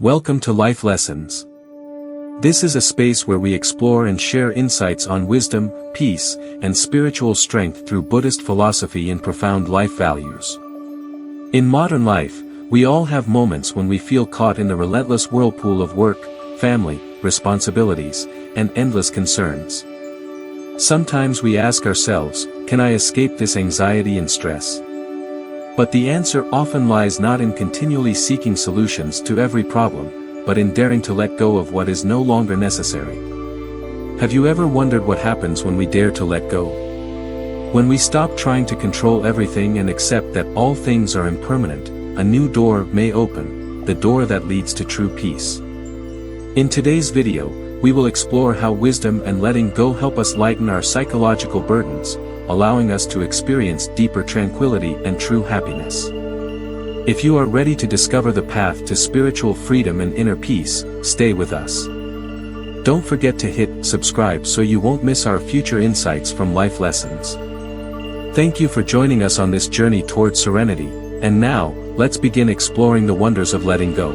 Welcome to Life Lessons. This is a space where we explore and share insights on wisdom, peace, and spiritual strength through Buddhist philosophy and profound life values. In modern life, we all have moments when we feel caught in the relentless whirlpool of work, family, responsibilities, and endless concerns. Sometimes we ask ourselves, can I escape this anxiety and stress? But the answer often lies not in continually seeking solutions to every problem, but in daring to let go of what is no longer necessary. Have you ever wondered what happens when we dare to let go? When we stop trying to control everything and accept that all things are impermanent, a new door may open, the door that leads to true peace. In today's video, we will explore how wisdom and letting go help us lighten our psychological burdens, allowing us to experience deeper tranquility and true happiness. If you are ready to discover the path to spiritual freedom and inner peace, stay with us. Don't forget to hit subscribe so you won't miss our future insights from life lessons. Thank you for joining us on this journey toward serenity, and now, let's begin exploring the wonders of letting go.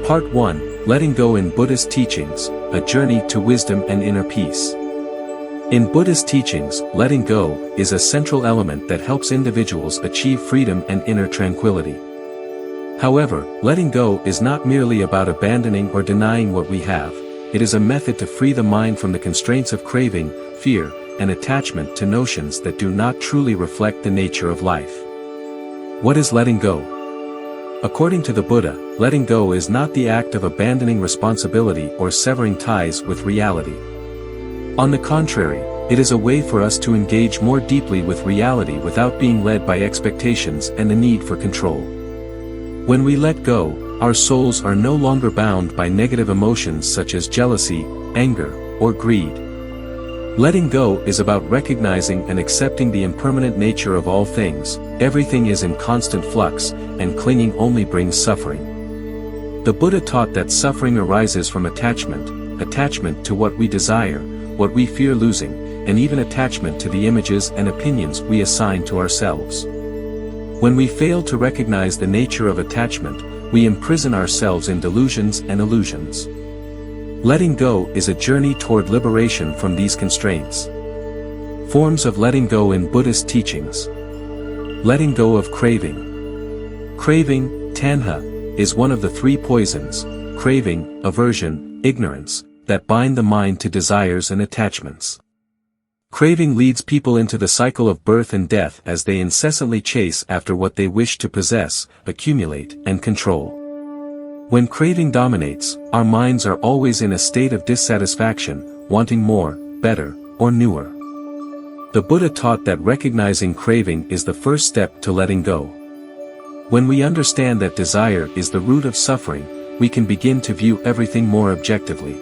Part 1, Letting Go in Buddhist Teachings, a Journey to Wisdom and Inner Peace. In Buddhist teachings, letting go is a central element that helps individuals achieve freedom and inner tranquility. However, letting go is not merely about abandoning or denying what we have, it is a method to free the mind from the constraints of craving, fear, and attachment to notions that do not truly reflect the nature of life. What is letting go? According to the Buddha, letting go is not the act of abandoning responsibility or severing ties with reality. On the contrary, it is a way for us to engage more deeply with reality without being led by expectations and the need for control. When we let go, our souls are no longer bound by negative emotions such as jealousy, anger, or greed. Letting go is about recognizing and accepting the impermanent nature of all things. Everything is in constant flux, and clinging only brings suffering. The Buddha taught that suffering arises from attachment to what we desire, what we fear losing, and even attachment to the images and opinions we assign to ourselves. When we fail to recognize the nature of attachment, we imprison ourselves in delusions and illusions. Letting go is a journey toward liberation from these constraints. Forms of letting go in Buddhist teachings. Letting go of craving. Craving, tanha, is one of the three poisons, craving, aversion, ignorance, that bind the mind to desires and attachments. Craving leads people into the cycle of birth and death as they incessantly chase after what they wish to possess, accumulate, and control. When craving dominates, our minds are always in a state of dissatisfaction, wanting more, better, or newer. The Buddha taught that recognizing craving is the first step to letting go. When we understand that desire is the root of suffering, we can begin to view everything more objectively.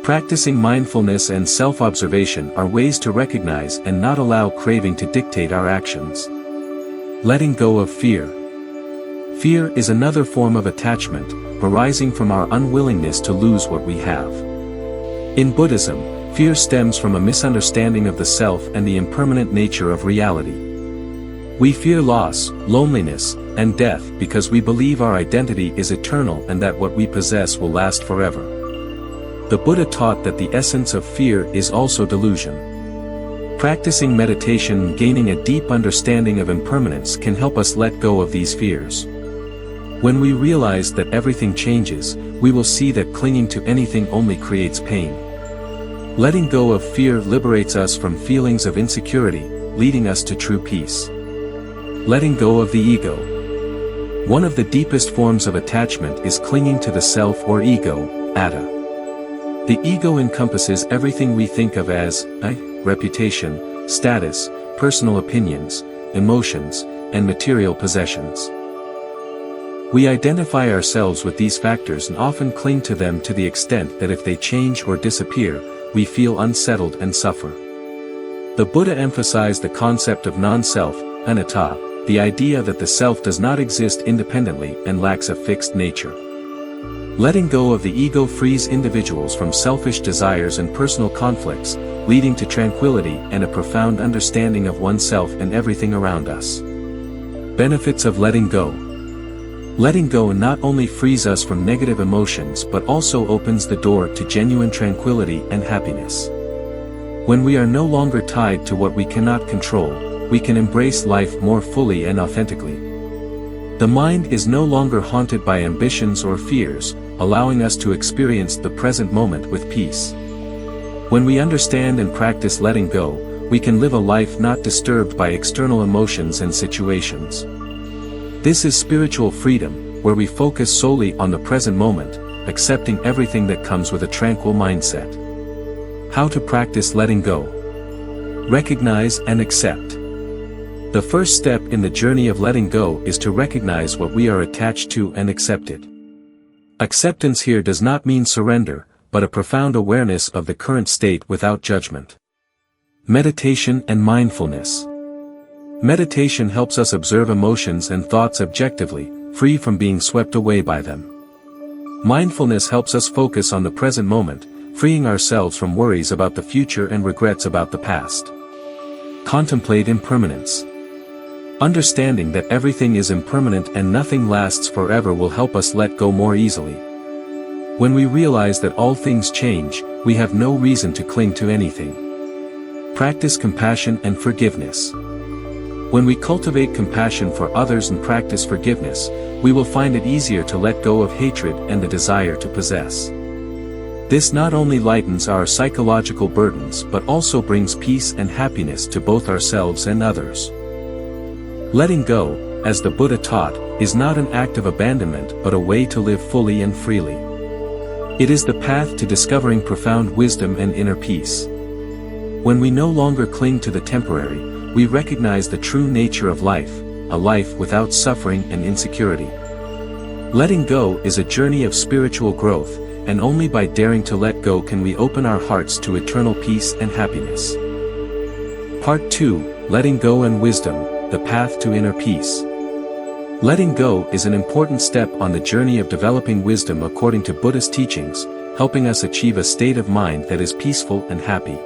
Practicing mindfulness and self-observation are ways to recognize and not allow craving to dictate our actions. Letting go of fear. Fear is another form of attachment, arising from our unwillingness to lose what we have. In Buddhism, fear stems from a misunderstanding of the self and the impermanent nature of reality. We fear loss, loneliness, and death because we believe our identity is eternal and that what we possess will last forever. The Buddha taught that the essence of fear is also delusion. Practicing meditation and gaining a deep understanding of impermanence can help us let go of these fears. When we realize that everything changes, we will see that clinging to anything only creates pain. Letting go of fear liberates us from feelings of insecurity, leading us to true peace. Letting go of the ego. One of the deepest forms of attachment is clinging to the self or ego, atta. The ego encompasses everything we think of as I, reputation, status, personal opinions, emotions, and material possessions. We identify ourselves with these factors and often cling to them to the extent that if they change or disappear, we feel unsettled and suffer. The Buddha emphasized the concept of non-self, anatta, the idea that the self does not exist independently and lacks a fixed nature. Letting go of the ego frees individuals from selfish desires and personal conflicts, leading to tranquility and a profound understanding of oneself and everything around us. Benefits of letting go. Letting go not only frees us from negative emotions but also opens the door to genuine tranquility and happiness. When we are no longer tied to what we cannot control, we can embrace life more fully and authentically. The mind is no longer haunted by ambitions or fears, allowing us to experience the present moment with peace. When we understand and practice letting go, we can live a life not disturbed by external emotions and situations. This is spiritual freedom, where we focus solely on the present moment, accepting everything that comes with a tranquil mindset. How to practice letting go? Recognize and accept. The first step in the journey of letting go is to recognize what we are attached to and accept it. Acceptance here does not mean surrender, but a profound awareness of the current state without judgment. Meditation and mindfulness. Meditation helps us observe emotions and thoughts objectively, free from being swept away by them. Mindfulness helps us focus on the present moment, freeing ourselves from worries about the future and regrets about the past. Contemplate impermanence. Understanding that everything is impermanent and nothing lasts forever will help us let go more easily. When we realize that all things change, we have no reason to cling to anything. Practice compassion and forgiveness. When we cultivate compassion for others and practice forgiveness, we will find it easier to let go of hatred and the desire to possess. This not only lightens our psychological burdens but also brings peace and happiness to both ourselves and others. Letting go, as the Buddha taught, is not an act of abandonment but a way to live fully and freely. It is the path to discovering profound wisdom and inner peace. When we no longer cling to the temporary, we recognize the true nature of life, a life without suffering and insecurity. Letting go is a journey of spiritual growth, and only by daring to let go can we open our hearts to eternal peace and happiness. Part 2, Letting Go and Wisdom, the Path to Inner Peace. Letting go is an important step on the journey of developing wisdom according to Buddhist teachings, helping us achieve a state of mind that is peaceful and happy.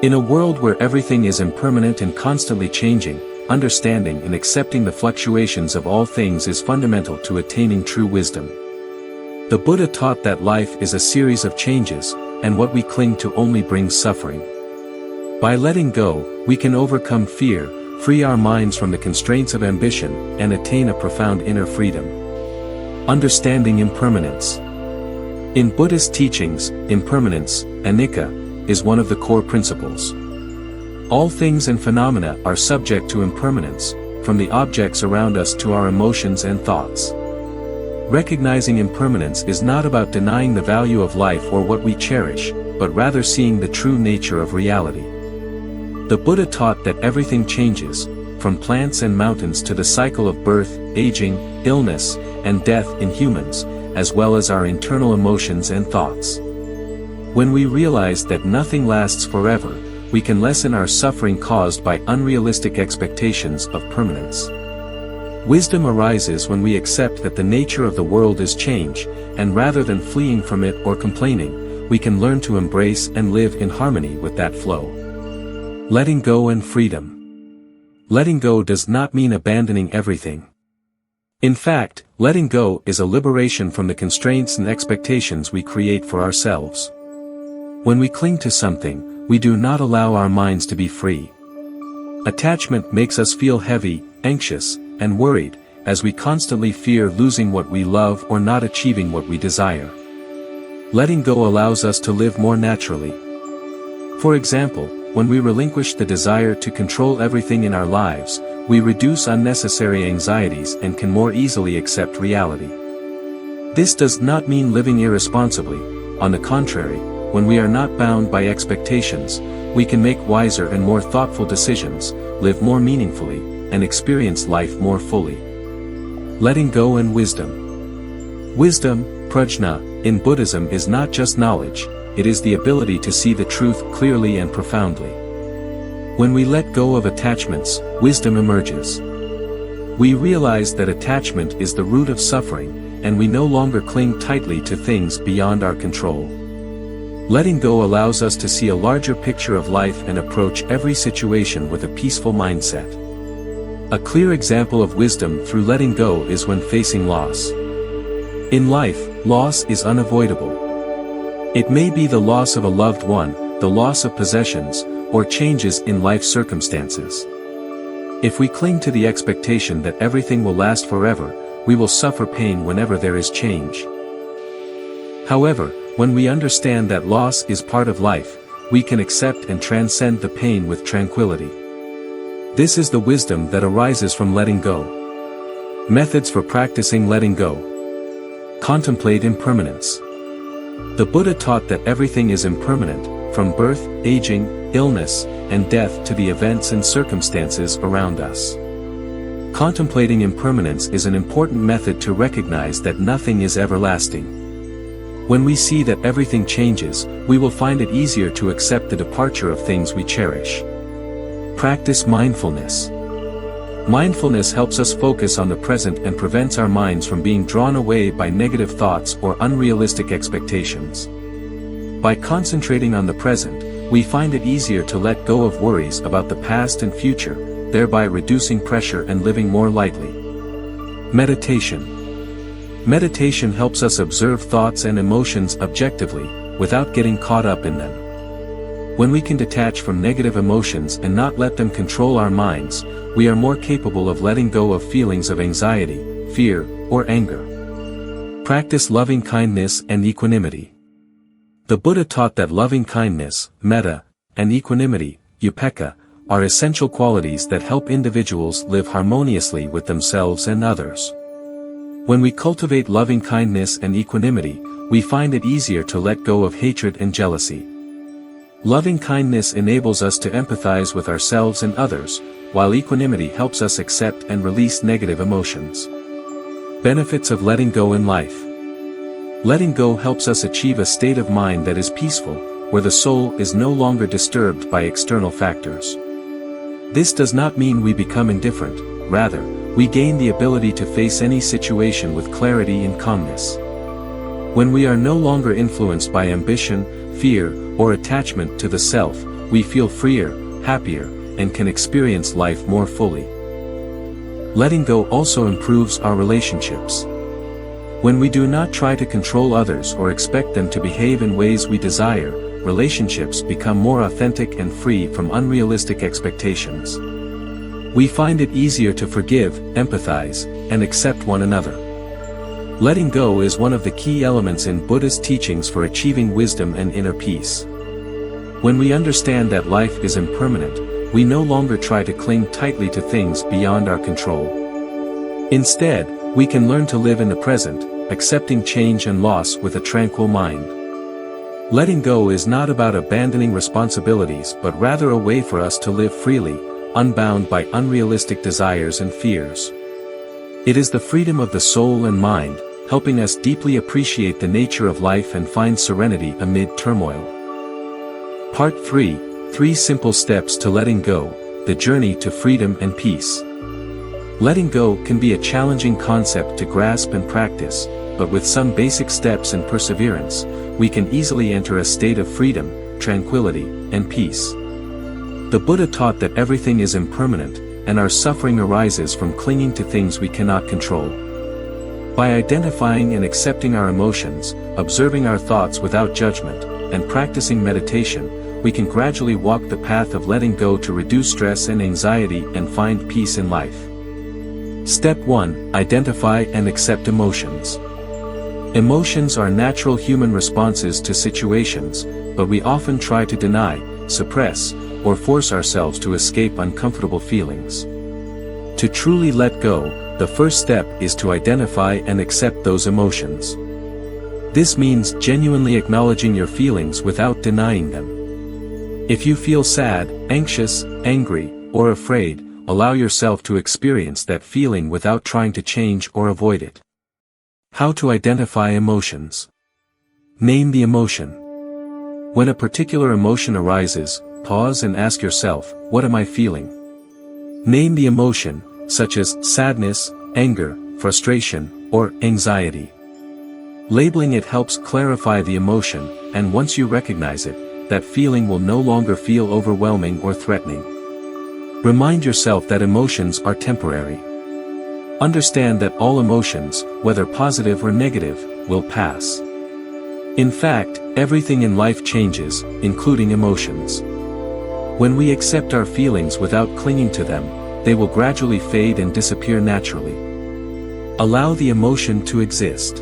In a world where everything is impermanent and constantly changing, understanding and accepting the fluctuations of all things is fundamental to attaining true wisdom. The Buddha taught that life is a series of changes, and what we cling to only brings suffering. By letting go, we can overcome fear, free our minds from the constraints of ambition, and attain a profound inner freedom. Understanding impermanence. In Buddhist teachings, impermanence, anicca, is one of the core principles. All things and phenomena are subject to impermanence, from the objects around us to our emotions and thoughts. Recognizing impermanence is not about denying the value of life or what we cherish, but rather seeing the true nature of reality. The Buddha taught that everything changes, from plants and mountains to the cycle of birth, aging, illness, and death in humans, as well as our internal emotions and thoughts. When we realize that nothing lasts forever, we can lessen our suffering caused by unrealistic expectations of permanence. Wisdom arises when we accept that the nature of the world is change, and rather than fleeing from it or complaining, we can learn to embrace and live in harmony with that flow. Letting go and freedom. Letting go does not mean abandoning everything. In fact, letting go is a liberation from the constraints and expectations we create for ourselves. When we cling to something, we do not allow our minds to be free. Attachment makes us feel heavy, anxious, and worried, as we constantly fear losing what we love or not achieving what we desire. Letting go allows us to live more naturally. For example, when we relinquish the desire to control everything in our lives, we reduce unnecessary anxieties and can more easily accept reality. This does not mean living irresponsibly. On the contrary, when we are not bound by expectations, we can make wiser and more thoughtful decisions, live more meaningfully, and experience life more fully. Letting go and wisdom. Wisdom, prajna, in Buddhism is not just knowledge, it is the ability to see the truth clearly and profoundly. When we let go of attachments, wisdom emerges. We realize that attachment is the root of suffering, and we no longer cling tightly to things beyond our control. Letting go allows us to see a larger picture of life and approach every situation with a peaceful mindset. A clear example of wisdom through letting go is when facing loss. In life, loss is unavoidable. It may be the loss of a loved one, the loss of possessions, or changes in life circumstances. If we cling to the expectation that everything will last forever, we will suffer pain whenever there is change. However, when we understand that loss is part of life, we can accept and transcend the pain with tranquility. This is the wisdom that arises from letting go. Methods for practicing letting go. Contemplate impermanence. The Buddha taught that everything is impermanent, from birth, aging, illness, and death to the events and circumstances around us. Contemplating impermanence is an important method to recognize that nothing is everlasting. When we see that everything changes, we will find it easier to accept the departure of things we cherish. Practice mindfulness. Mindfulness helps us focus on the present and prevents our minds from being drawn away by negative thoughts or unrealistic expectations. By concentrating on the present, we find it easier to let go of worries about the past and future, thereby reducing pressure and living more lightly. Meditation. Meditation helps us observe thoughts and emotions objectively, without getting caught up in them. When we can detach from negative emotions and not let them control our minds, we are more capable of letting go of feelings of anxiety, fear, or anger. Practice loving kindness and equanimity. The Buddha taught that loving kindness, metta, and equanimity, upekkha, are essential qualities that help individuals live harmoniously with themselves and others. When we cultivate loving kindness and equanimity, we find it easier to let go of hatred and jealousy. Loving kindness enables us to empathize with ourselves and others, while equanimity helps us accept and release negative emotions. Benefits of letting go in life. Letting go helps us achieve a state of mind that is peaceful, where the soul is no longer disturbed by external factors. This does not mean we become indifferent, rather, we gain the ability to face any situation with clarity and calmness. When we are no longer influenced by ambition, fear, or attachment to the self, we feel freer, happier, and can experience life more fully. Letting go also improves our relationships. When we do not try to control others or expect them to behave in ways we desire, relationships become more authentic and free from unrealistic expectations. We find it easier to forgive, empathize, and accept one another. Letting go is one of the key elements in Buddhist teachings for achieving wisdom and inner peace. When we understand that life is impermanent, we no longer try to cling tightly to things beyond our control. Instead, we can learn to live in the present, accepting change and loss with a tranquil mind. Letting go is not about abandoning responsibilities but rather a way for us to live freely, unbound by unrealistic desires and fears. It is the freedom of the soul and mind, helping us deeply appreciate the nature of life and find serenity amid turmoil. Part 3: 3 Simple Steps to Letting Go, the Journey to Freedom and Peace. Letting go can be a challenging concept to grasp and practice, but with some basic steps and perseverance, we can easily enter a state of freedom, tranquility, and peace. The Buddha taught that everything is impermanent, and our suffering arises from clinging to things we cannot control. By identifying and accepting our emotions, observing our thoughts without judgment, and practicing meditation, we can gradually walk the path of letting go to reduce stress and anxiety and find peace in life. Step 1: Identify and accept emotions. Emotions are natural human responses to situations, but we often try to deny, suppress, or force ourselves to escape uncomfortable feelings. To truly let go, the first step is to identify and accept those emotions. This means genuinely acknowledging your feelings without denying them. If you feel sad, anxious, angry, or afraid, allow yourself to experience that feeling without trying to change or avoid it. How to identify emotions. Name the emotion. When a particular emotion arises, pause and ask yourself, what am I feeling? Name the emotion, such as sadness, anger, frustration, or anxiety. Labeling it helps clarify the emotion, and once you recognize it, that feeling will no longer feel overwhelming or threatening. Remind yourself that emotions are temporary. Understand that all emotions, whether positive or negative, will pass. In fact, everything in life changes, including emotions. When we accept our feelings without clinging to them, they will gradually fade and disappear naturally. Allow the emotion to exist.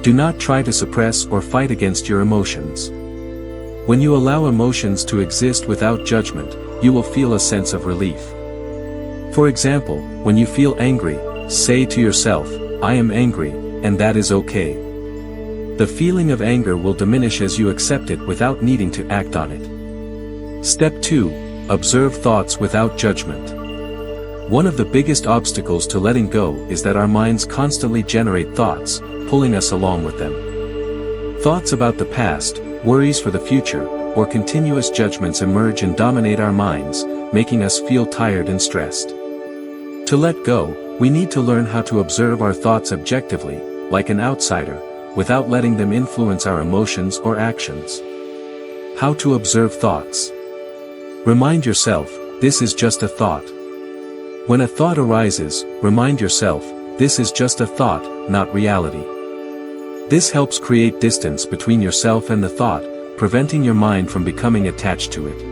Do not try to suppress or fight against your emotions. When you allow emotions to exist without judgment, you will feel a sense of relief. For example, when you feel angry, say to yourself, "I am angry, and that is okay." The feeling of anger will diminish as you accept it without needing to act on it. Step 2. Observe thoughts without judgment. One of the biggest obstacles to letting go is that our minds constantly generate thoughts, pulling us along with them. Thoughts about the past, worries for the future, or continuous judgments emerge and dominate our minds, making us feel tired and stressed. To let go, we need to learn how to observe our thoughts objectively, like an outsider, without letting them influence our emotions or actions. How to observe thoughts. Remind yourself, this is just a thought. When a thought arises, remind yourself, this is just a thought, not reality. This helps create distance between yourself and the thought, preventing your mind from becoming attached to it.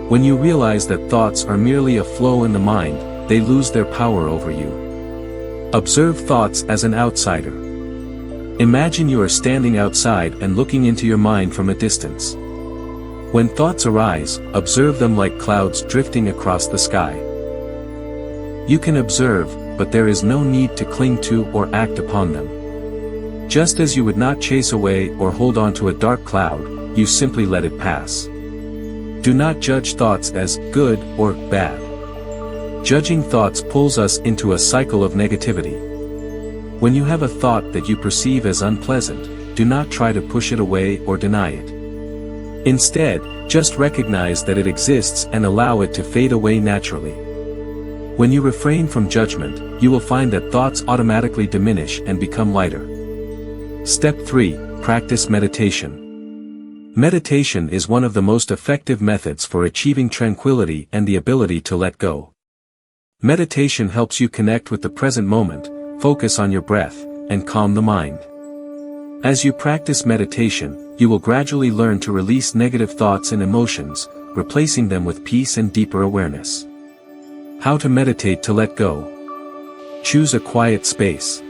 When you realize that thoughts are merely a flow in the mind, they lose their power over you. Observe thoughts as an outsider. Imagine you are standing outside and looking into your mind from a distance. When thoughts arise, observe them like clouds drifting across the sky. You can observe, but there is no need to cling to or act upon them. Just as you would not chase away or hold on to a dark cloud, you simply let it pass. Do not judge thoughts as good or bad. Judging thoughts pulls us into a cycle of negativity. When you have a thought that you perceive as unpleasant, do not try to push it away or deny it. Instead, just recognize that it exists and allow it to fade away naturally. When you refrain from judgment, you will find that thoughts automatically diminish and become lighter. Step 3. Practice meditation. Meditation is one of the most effective methods for achieving tranquility and the ability to let go. Meditation helps you connect with the present moment, focus on your breath, and calm the mind. As you practice meditation, you will gradually learn to release negative thoughts and emotions, replacing them with peace and deeper awareness. How to meditate to let go. Choose a quiet space.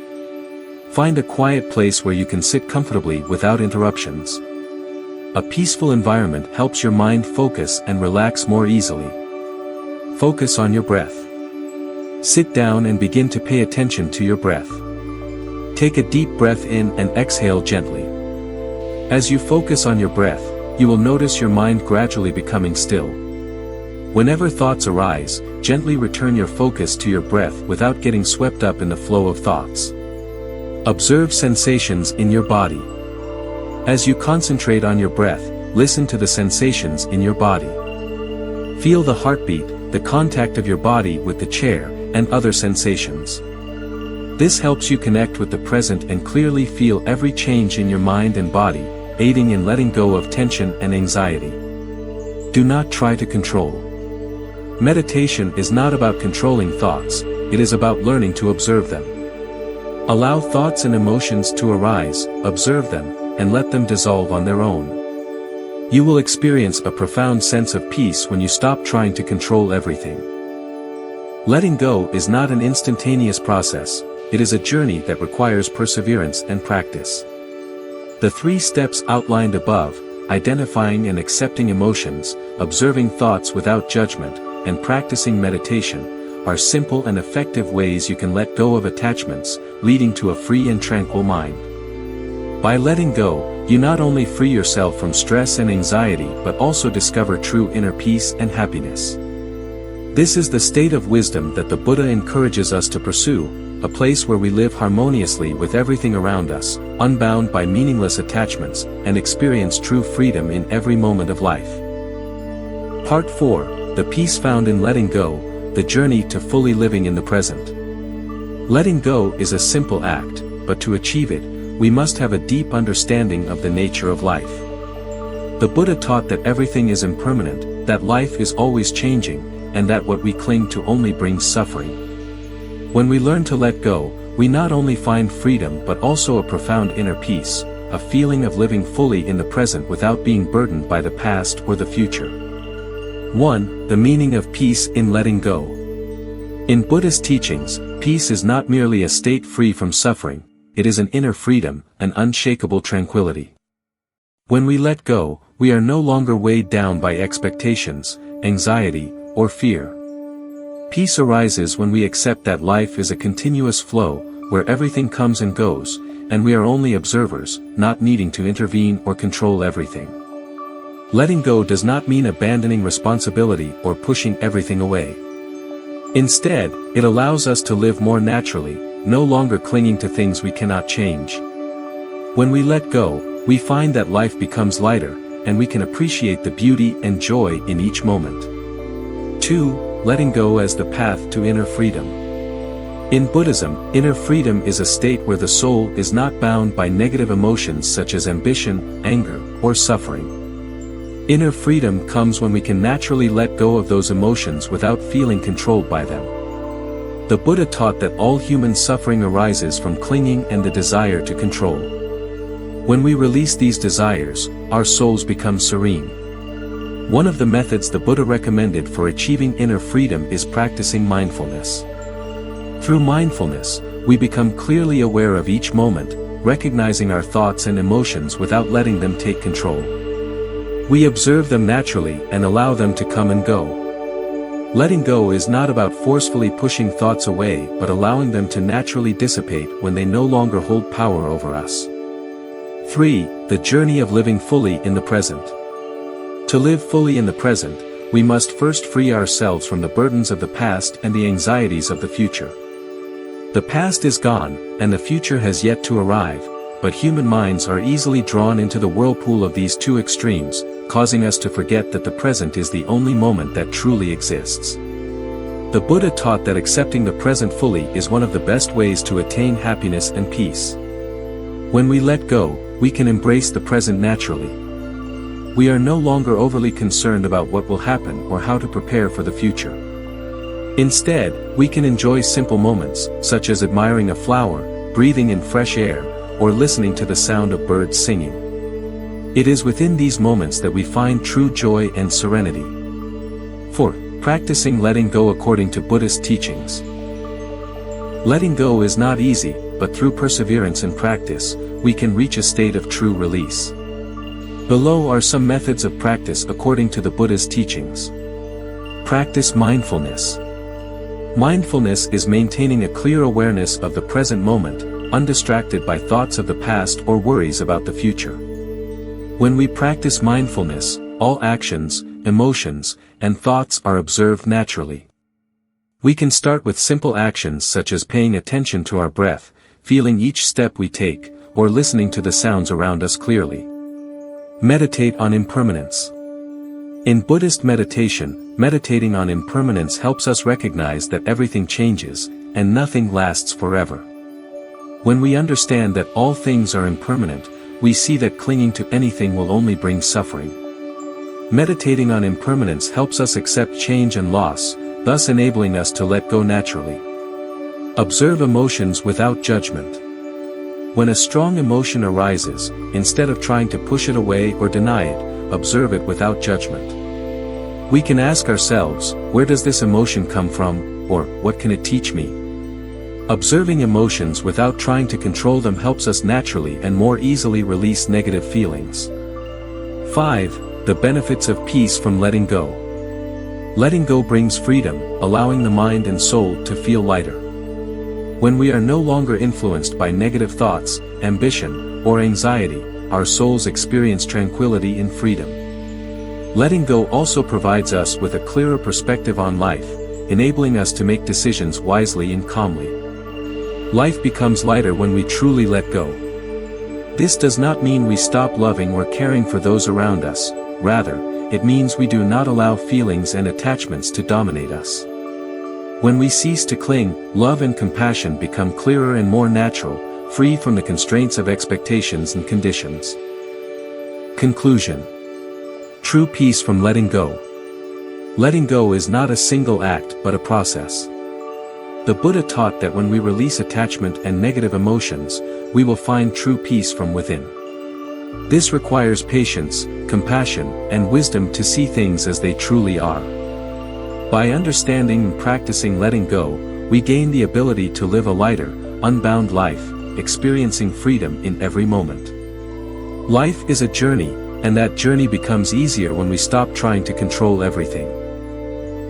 Find a quiet place where you can sit comfortably without interruptions. A peaceful environment helps your mind focus and relax more easily. Focus on your breath. Sit down and begin to pay attention to your breath. Take a deep breath in and exhale gently. As you focus on your breath, you will notice your mind gradually becoming still. Whenever thoughts arise, gently return your focus to your breath without getting swept up in the flow of thoughts. Observe sensations in your body. As you concentrate on your breath, listen to the sensations in your body. Feel the heartbeat, the contact of your body with the chair, and other sensations. This helps you connect with the present and clearly feel every change in your mind and body, aiding in letting go of tension and anxiety. Do not try to control. Meditation is not about controlling thoughts, it is about learning to observe them. Allow thoughts and emotions to arise, observe them, and let them dissolve on their own. You will experience a profound sense of peace when you stop trying to control everything. Letting go is not an instantaneous process, it is a journey that requires perseverance and practice. The 3 steps outlined above, identifying and accepting emotions, observing thoughts without judgment, and practicing meditation, are simple and effective ways you can let go of attachments, leading to a free and tranquil mind. By letting go, you not only free yourself from stress and anxiety but also discover true inner peace and happiness. This is the state of wisdom that the Buddha encourages us to pursue, a place where we live harmoniously with everything around us, unbound by meaningless attachments, and experience true freedom in every moment of life. Part 4. The peace found in letting go, the journey to fully living in the present. Letting go is a simple act, but to achieve it, we must have a deep understanding of the nature of life. The Buddha taught that everything is impermanent, that life is always changing, and that what we cling to only brings suffering. When we learn to let go, we not only find freedom but also a profound inner peace, a feeling of living fully in the present without being burdened by the past or the future. 1. The meaning of peace in letting go. In Buddhist teachings, peace is not merely a state free from suffering, it is an inner freedom, an unshakable tranquility. When we let go, we are no longer weighed down by expectations, anxiety, or fear. Peace arises when we accept that life is a continuous flow, where everything comes and goes, and we are only observers, not needing to intervene or control everything. Letting go does not mean abandoning responsibility or pushing everything away. Instead, it allows us to live more naturally, no longer clinging to things we cannot change. When we let go, we find that life becomes lighter, and we can appreciate the beauty and joy in each moment. 2. Letting go as the path to inner freedom. In Buddhism, inner freedom is a state where the soul is not bound by negative emotions such as ambition, anger, or suffering. Inner freedom comes when we can naturally let go of those emotions without feeling controlled by them. The Buddha taught that all human suffering arises from clinging and the desire to control. When we release these desires, our souls become serene. One of the methods the Buddha recommended for achieving inner freedom is practicing mindfulness. Through mindfulness, we become clearly aware of each moment, recognizing our thoughts and emotions without letting them take control. We observe them naturally and allow them to come and go. Letting go is not about forcefully pushing thoughts away but allowing them to naturally dissipate when they no longer hold power over us. 3. The journey of living fully in the present. To live fully in the present, we must first free ourselves from the burdens of the past and the anxieties of the future. The past is gone, and the future has yet to arrive, but human minds are easily drawn into the whirlpool of these two extremes, causing us to forget that the present is the only moment that truly exists. The Buddha taught that accepting the present fully is one of the best ways to attain happiness and peace. When we let go, we can embrace the present naturally. We are no longer overly concerned about what will happen or how to prepare for the future. Instead, we can enjoy simple moments, such as admiring a flower, breathing in fresh air, or listening to the sound of birds singing. It is within these moments that we find true joy and serenity. 4. Practicing letting go according to Buddhist teachings. Letting go is not easy, but through perseverance and practice, we can reach a state of true release. Below are some methods of practice according to the Buddha's teachings. Practice mindfulness. Mindfulness is maintaining a clear awareness of the present moment, undistracted by thoughts of the past or worries about the future. When we practice mindfulness, all actions, emotions, and thoughts are observed naturally. We can start with simple actions such as paying attention to our breath, feeling each step we take, or listening to the sounds around us clearly. Meditate on impermanence. In Buddhist meditation, meditating on impermanence helps us recognize that everything changes, and nothing lasts forever. When we understand that all things are impermanent, we see that clinging to anything will only bring suffering. Meditating on impermanence helps us accept change and loss, thus enabling us to let go naturally. Observe emotions without judgment. When a strong emotion arises, instead of trying to push it away or deny it, observe it without judgment. We can ask ourselves, where does this emotion come from, or what can it teach me? Observing emotions without trying to control them helps us naturally and more easily release negative feelings. 5. The benefits of peace from letting go. Letting go brings freedom, allowing the mind and soul to feel lighter. When we are no longer influenced by negative thoughts, ambition, or anxiety, our souls experience tranquility and freedom. Letting go also provides us with a clearer perspective on life, enabling us to make decisions wisely and calmly. Life becomes lighter when we truly let go. This does not mean we stop loving or caring for those around us, rather, it means we do not allow feelings and attachments to dominate us. When we cease to cling, love and compassion become clearer and more natural, free from the constraints of expectations and conditions. Conclusion. True peace from letting go. Letting go is not a single act but a process. The Buddha taught that when we release attachment and negative emotions, we will find true peace from within. This requires patience, compassion, and wisdom to see things as they truly are. By understanding and practicing letting go, we gain the ability to live a lighter, unbound life, experiencing freedom in every moment. Life is a journey, and that journey becomes easier when we stop trying to control everything.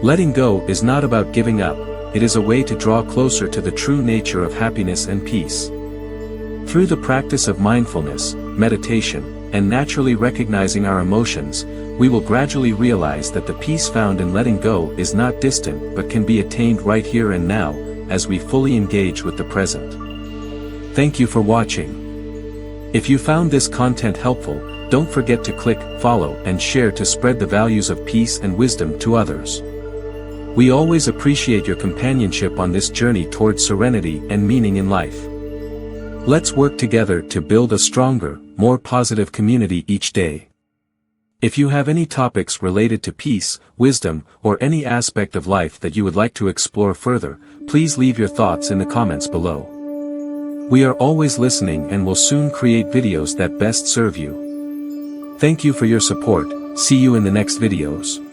Letting go is not about giving up, it is a way to draw closer to the true nature of happiness and peace. Through the practice of mindfulness, meditation, and naturally recognizing our emotions, we will gradually realize that the peace found in letting go is not distant but can be attained right here and now, as we fully engage with the present. Thank you for watching. If you found this content helpful, don't forget to click follow and share to spread the values of peace and wisdom to others. We always appreciate your companionship on this journey towards serenity and meaning in life. Let's work together to build a stronger, more positive community each day. If you have any topics related to peace, wisdom, or any aspect of life that you would like to explore further, please leave your thoughts in the comments below. We are always listening and will soon create videos that best serve you. Thank you for your support. See you in the next videos.